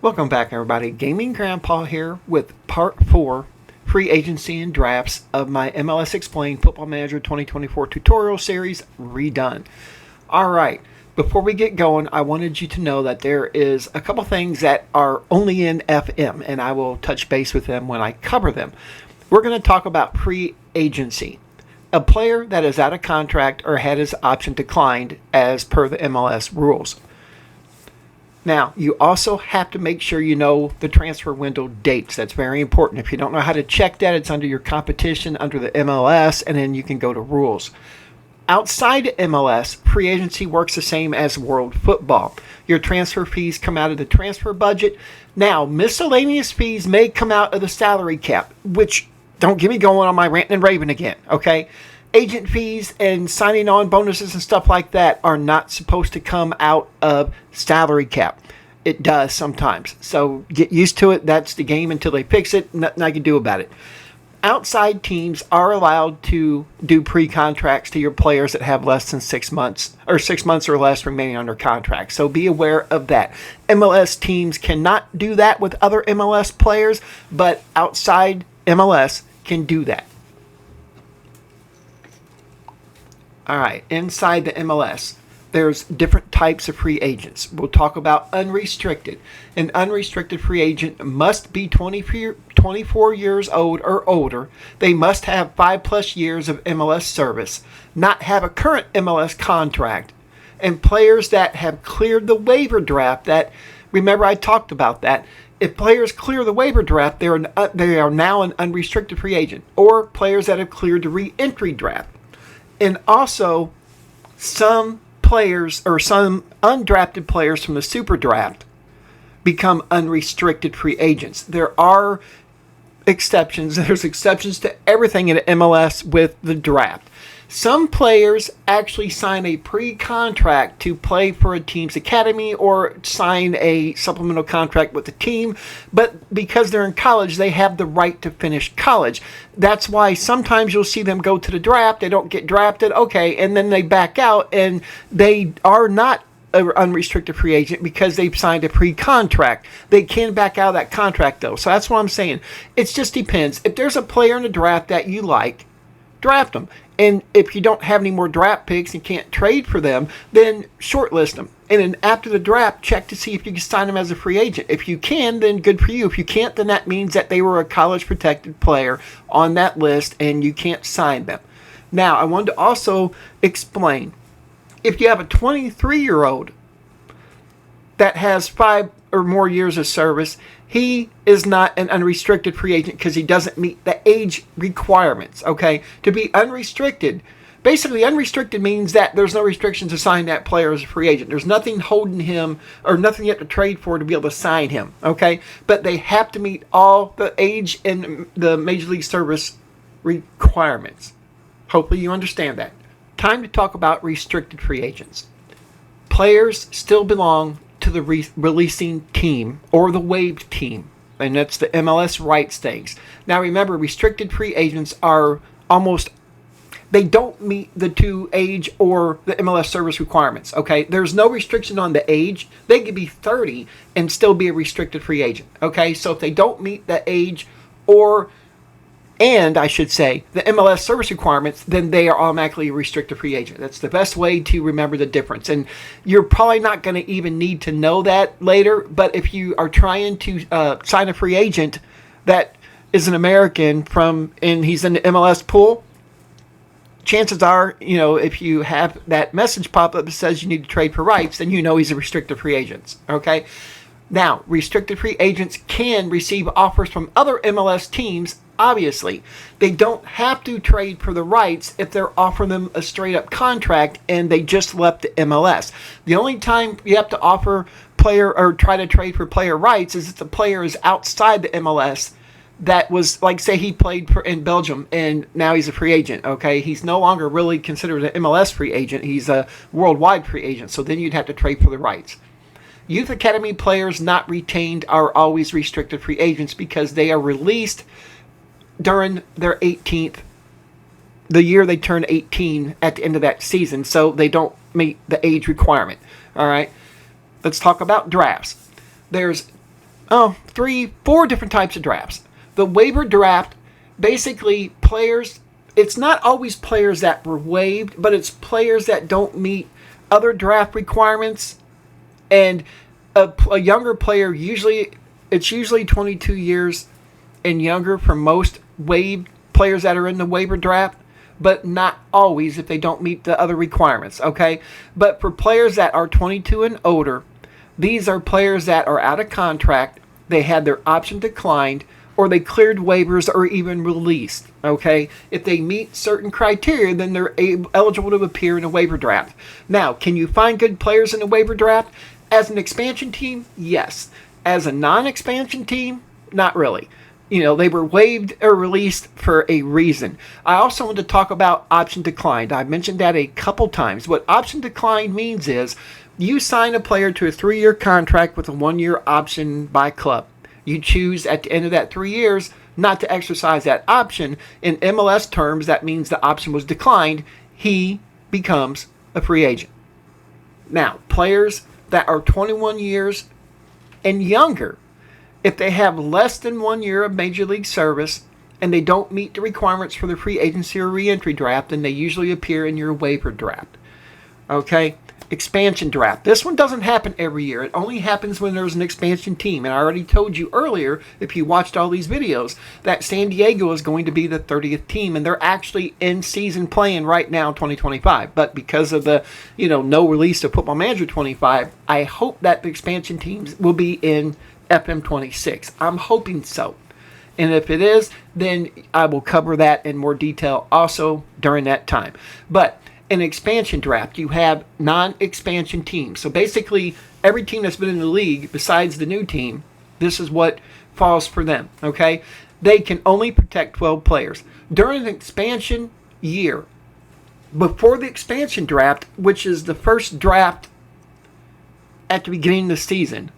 Welcome back, everybody. Gaming Grandpa here with part 4, free agency and drafts of my MLS Explained Football Manager 2024 tutorial series, Redone. Alright, before we get going, I wanted you to know that there is a couple things that are only in FM, and I will touch base with them when I cover them. We're going to talk about free agency. A player that is out of contract or had his option declined as per the MLS rules. Now, you also have to make sure you know the transfer window dates. That's very important. If you don't know how to check that, it's under your competition, under the MLS, and then you can go to rules. Outside MLS, free agency works the same as world football. Your transfer fees come out of the transfer budget. Now, miscellaneous fees may come out of the salary cap, which, don't get me going on my rant and raving again, okay? Agent fees and signing on bonuses and stuff like that are not supposed to come out of salary cap. It does sometimes. So get used to it. That's the game until they fix it. Nothing I can do about it. Outside teams are allowed to do pre-contracts to your players that have less than 6 months or 6 months or less remaining under contract. So be aware of that. MLS teams cannot do that with other MLS players, but outside MLS can do that. All right, inside the MLS, there's different types of free agents. We'll talk about unrestricted. An unrestricted free agent must be 24 years old or older. They must have 5+ years of MLS service, not have a current MLS contract, and players that have cleared the waiver draft. That, remember I talked about that. If players clear the waiver draft, they are now an unrestricted free agent, or players that have cleared the re-entry draft. And also, some players or some undrafted players from the Superdraft become unrestricted free agents. There are exceptions. There's exceptions to everything in MLS with the draft. Some players actually sign a pre-contract to play for a team's academy or sign a supplemental contract with the team, but because they're in college, they have the right to finish college. That's why sometimes you'll see them go to the draft, they don't get drafted, okay, and then they back out and they are not an unrestricted free agent because they've signed a pre-contract. They can back out of that contract though, so that's what I'm saying. It just depends. If there's a player in the draft that you like, draft them. And if you don't have any more draft picks and can't trade for them, then shortlist them. And then after the draft, check to see if you can sign them as a free agent. If you can, then good for you. If you can't, then that means that they were a college-protected player on that list and you can't sign them. Now, I wanted to also explain, if you have a 23-year-old that has 5 or more years of service, he is not an unrestricted free agent because he doesn't meet the age requirements, okay? To be unrestricted, basically unrestricted means that there's no restrictions to sign that player as a free agent. There's nothing holding him or nothing you have to trade for to be able to sign him, okay? But they have to meet all the age and the Major League Service requirements. Hopefully you understand that. Time to talk about restricted free agents. Players still belong to the releasing team or the waived team, and that's the MLS rights things. Now remember, restricted free agents are they don't meet the 2 age or the MLS service requirements, okay? There's no restriction on the age. They could be 30 and still be a restricted free agent, okay? So if they don't meet the age and I should say the MLS service requirements, then they are automatically a restricted free agent. That's the best way to remember the difference. And you're probably not going to even need to know that later, but if you are trying to sign a free agent that is an American and he's in the MLS pool, chances are, if you have that message pop up that says you need to trade for rights, then he's a restricted free agent, okay? Now, restricted free agents can receive offers from other MLS teams. Obviously, they don't have to trade for the rights if they're offering them a straight-up contract and they just left the MLS. The only time you have to offer player or try to trade for player rights is if the player is outside the MLS. That was, like, say he played in Belgium and now he's a free agent, okay? He's no longer really considered an MLS free agent. He's a worldwide free agent, so then you'd have to trade for the rights. Youth Academy players not retained are always restricted free agents because they are released during their 18th, the year they turn 18 at the end of that season, so they don't meet the age requirement. All right, let's talk about drafts. There's 4 different types of drafts. The waiver draft, basically players, it's not always players that were waived, but it's players that don't meet other draft requirements. And a younger player, it's usually 22 years and younger for most waived players that are in the waiver draft, but not always if they don't meet the other requirements, okay? But for players that are 22 and older, these are players that are out of contract, they had their option declined, or they cleared waivers or even released, okay? If they meet certain criteria, then they're eligible to appear in a waiver draft. Now, can you find good players in a waiver draft? As an expansion team, yes. As a non-expansion team, not really. They were waived or released for a reason. I also want to talk about option declined. I mentioned that a couple times. What option declined means is you sign a player to a 3-year contract with a 1-year option by club. You choose at the end of that 3 years not to exercise that option. In MLS terms, that means the option was declined. He becomes a free agent. Now, players that are 21 years and younger, if they have less than 1 year of Major League service and they don't meet the requirements for the free agency or reentry draft, then they usually appear in your waiver draft. Okay? Expansion draft. This one doesn't happen every year. It only happens when there's an expansion team. And I already told you earlier, if you watched all these videos, that San Diego is going to be the 30th team. And they're actually in season playing right now, 2025. But because of the, no release of Football Manager 25, I hope that the expansion teams will be in FM26. I'm hoping so. And if it is, then I will cover that in more detail also during that time. But in expansion draft, you have non-expansion teams. So basically, every team that's been in the league besides the new team, this is what falls for them, okay? They can only protect 12 players. During an expansion year, before the expansion draft, which is the first draft at the beginning of the season,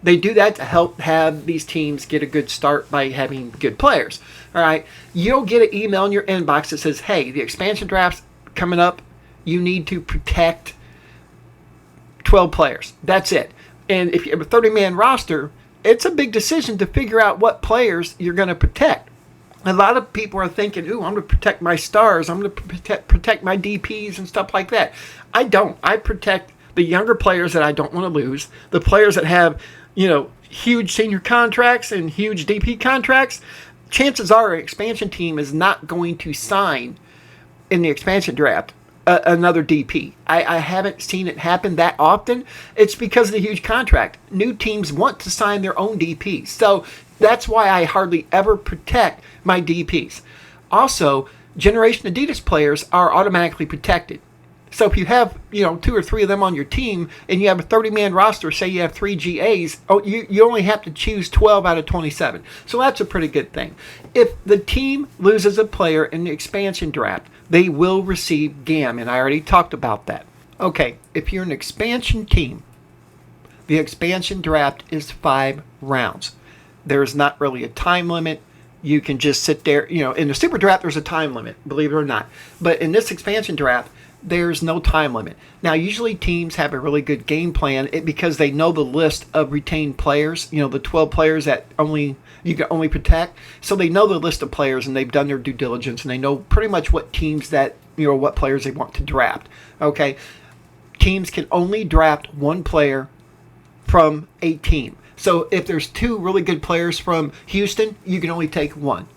they do that to help have these teams get a good start by having good players. All right, you'll get an email in your inbox that says, hey, the expansion draft's coming up. You need to protect 12 players. That's it. And if you have a 30-man roster, it's a big decision to figure out what players you're going to protect. A lot of people are thinking, ooh, I'm going to protect my stars. I'm going to protect my DPs and stuff like that. I don't. I protect the younger players that I don't want to lose, the players that have huge senior contracts and huge DP contracts. Chances are an expansion team is not going to sign in the expansion draft another DP. I haven't seen it happen that often. It's because of the huge contract. New teams want to sign their own DPs. So that's why I hardly ever protect my DPs. Also, Generation Adidas players are automatically protected. So if you have, 2 or 3 of them on your team and you have a 30-man roster, say you have 3 GAs, you only have to choose 12 out of 27. So that's a pretty good thing. If the team loses a player in the expansion draft, they will receive GAM, and I already talked about that. Okay, if you're an expansion team, the expansion draft is 5 rounds. There's not really a time limit. You can just sit there, in the super draft, there's a time limit, believe it or not. But in this expansion draft, there's no time limit. Now, usually teams have a really good game plan because they know the list of retained players, the 12 players that you can only protect. So they know the list of players and they've done their due diligence and they know pretty much what teams that, what players they want to draft. Okay. Teams can only draft 1 player from a team. So if there's 2 really good players from Houston, you can only take 1.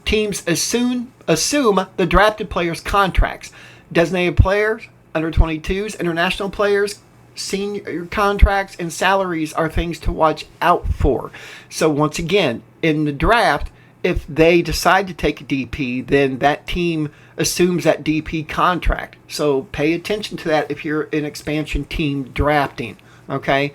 Teams assume the drafted players' contracts. Designated players, under 22s, international players, senior contracts, and salaries are things to watch out for. So once again, in the draft, if they decide to take a DP, then that team assumes that DP contract. So pay attention to that if you're an expansion team drafting, okay?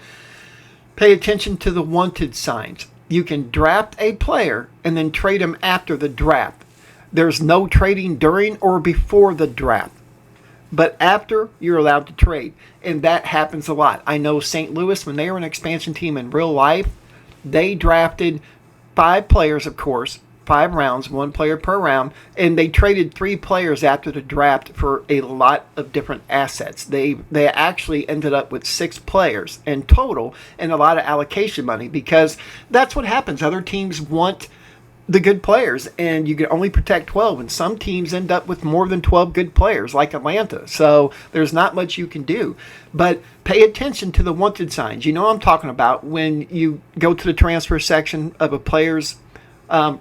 Pay attention to the wanted signs. You can draft a player and then trade him after the draft. There's no trading during or before the draft. But after, you're allowed to trade. And that happens a lot. I know St. Louis, when they were an expansion team in real life, they drafted 5 players, of course, 5 rounds, 1 player per round, and they traded 3 players after the draft for a lot of different assets. They actually ended up with 6 players in total and a lot of allocation money, because that's what happens. Other teams want the good players, and you can only protect 12, and some teams end up with more than 12 good players, like Atlanta. So there's not much you can do. But pay attention to the wanted signs. You know what I'm talking about. When you go to the transfer section of a player's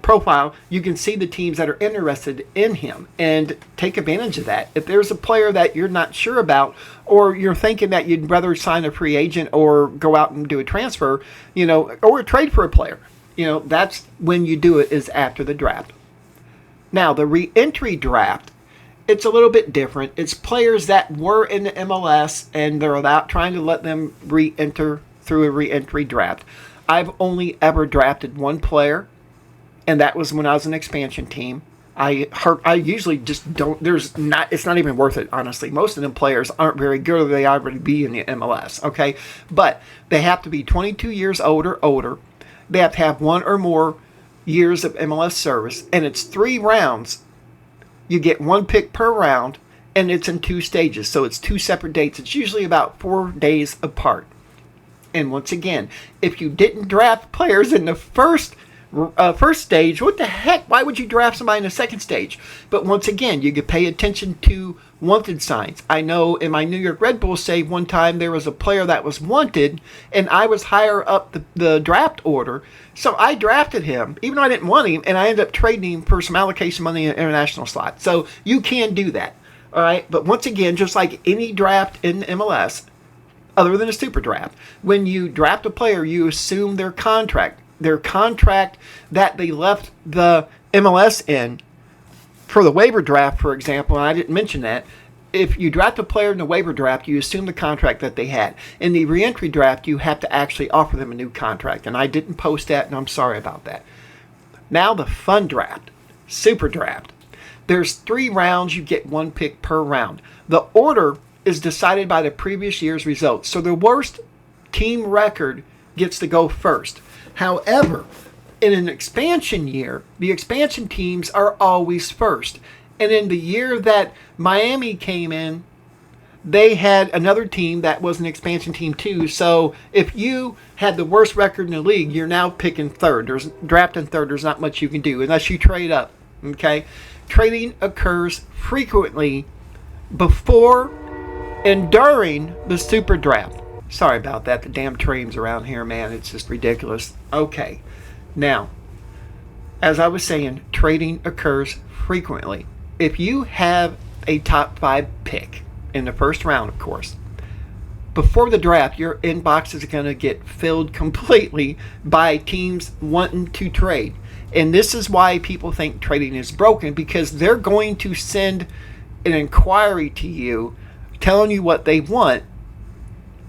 profile, you can see the teams that are interested in him, and take advantage of that. If there's a player that you're not sure about, or you're thinking that you'd rather sign a free agent or go out and do a transfer, or trade for a player, that's when you do it, is after the draft. Now, the re-entry draft, it's a little bit different. It's players that were in the MLS, and they're trying to let them re-enter through a re-entry draft. I've only ever drafted 1 player, and that was when I was an expansion team. I usually just don't. It's not even worth it, honestly. Most of them players aren't very good, or they already be in the MLS. Okay, but they have to be 22 years old or older. They have to have 1 or more years of MLS service, and it's 3 rounds. You get 1 pick per round, and it's in 2 stages, so it's 2 separate dates. It's usually about 4 days apart. And once again, if you didn't draft players in the first stage, what the heck? Why would you draft somebody in the second stage? But once again, you could pay attention to wanted signs. I know in my New York Red Bulls save one time, there was a player that was wanted, and I was higher up the draft order, so I drafted him, even though I didn't want him, and I ended up trading him for some allocation money in an international slot. So you can do that, all right? But once again, just like any draft in MLS, other than a super draft, when you draft a player, you assume their contract that they left the MLS in. For the waiver draft, for example, and I didn't mention that, if you draft a player in the waiver draft, you assume the contract that they had. In the reentry draft, you have to actually offer them a new contract, and I didn't post that, and I'm sorry about that. Now the fun draft, super draft. There's 3 rounds, you get 1 pick per round. The order is decided by the previous year's results, so the worst team record gets to go first. However, in an expansion year, the expansion teams are always first. And in the year that Miami came in, they had another team that was an expansion team too. So if you had the worst record in the league, you're now picking third. Drafting third. There's not much you can do unless you trade up. Okay? Trading occurs frequently before and during the super draft. Sorry about that. The damn trains around here, man. It's just ridiculous. Okay. Now, as I was saying, trading occurs frequently. If you have a top 5 pick in the first round, of course, before the draft, your inbox is going to get filled completely by teams wanting to trade. And this is why people think trading is broken, because they're going to send an inquiry to you telling you what they want,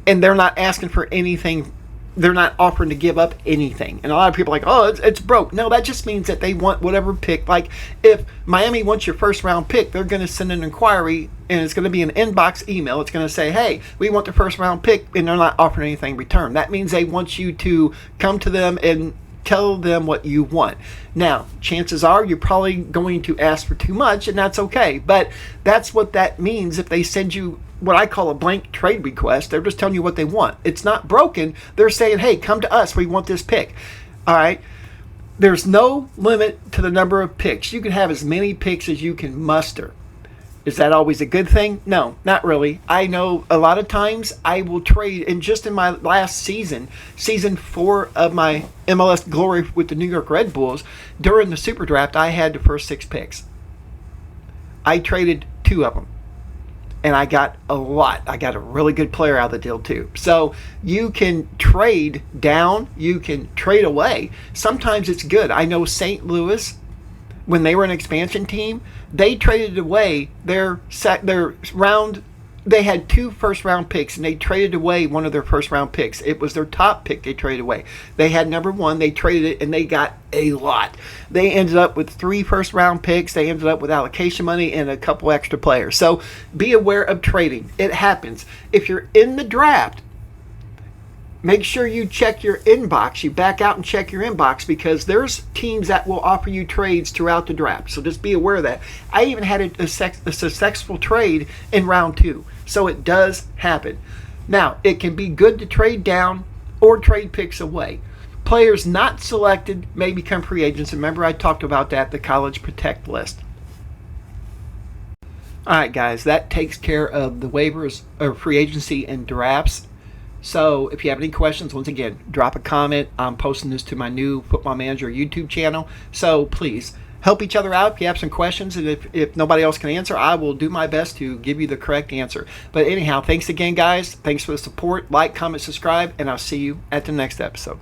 and they're not asking for anything. They're not offering to give up anything. And a lot of people are like, oh, it's broke. No, that just means that they want whatever pick. Like, if Miami wants your first round pick, they're going to send an inquiry, and it's going to be an inbox email. It's going to say, hey, we want the first round pick, and they're not offering anything in return. That means they want you to come to them and tell them what you want. Now, chances are you're probably going to ask for too much, and that's okay. But that's what that means if they send you what I call a blank trade request. They're just telling you what they want. It's not broken. They're saying, hey, come to us. We want this pick. All right. There's no limit to the number of picks. You can have as many picks as you can muster. Is that always a good thing? No, not really. I know a lot of times I will trade, and just in my last season 4 of my MLS glory with the New York Red Bulls, during the super draft, I had the first 6 picks. I traded 2 of them, and I got a lot. I got a really good player out of the deal too. So you can trade down, you can trade away. Sometimes it's good. I know St. Louis, when they were an expansion team, they traded away their round. They had 2 first round picks, and they traded away one of their first round picks. It was their top pick they traded away. They had number 1. They traded it, and they got a lot. They ended up with 3 first round picks. They ended up with allocation money and a couple extra players. So be aware of trading. It happens. If you're in the draft, make sure you check your inbox. You back out and check your inbox, because there's teams that will offer you trades throughout the draft. So just be aware of that. I even had a successful trade in round 2. So it does happen. Now, it can be good to trade down or trade picks away. Players not selected may become free agents. Remember, I talked about that, the college protect list. All right, guys, that takes care of the waivers or free agency and drafts. So if you have any questions, once again, drop a comment. I'm posting this to my new Football Manager YouTube channel. So please help each other out if you have some questions. And if nobody else can answer, I will do my best to give you the correct answer. But anyhow, thanks again, guys. Thanks for the support. Like, comment, subscribe, and I'll see you at the next episode.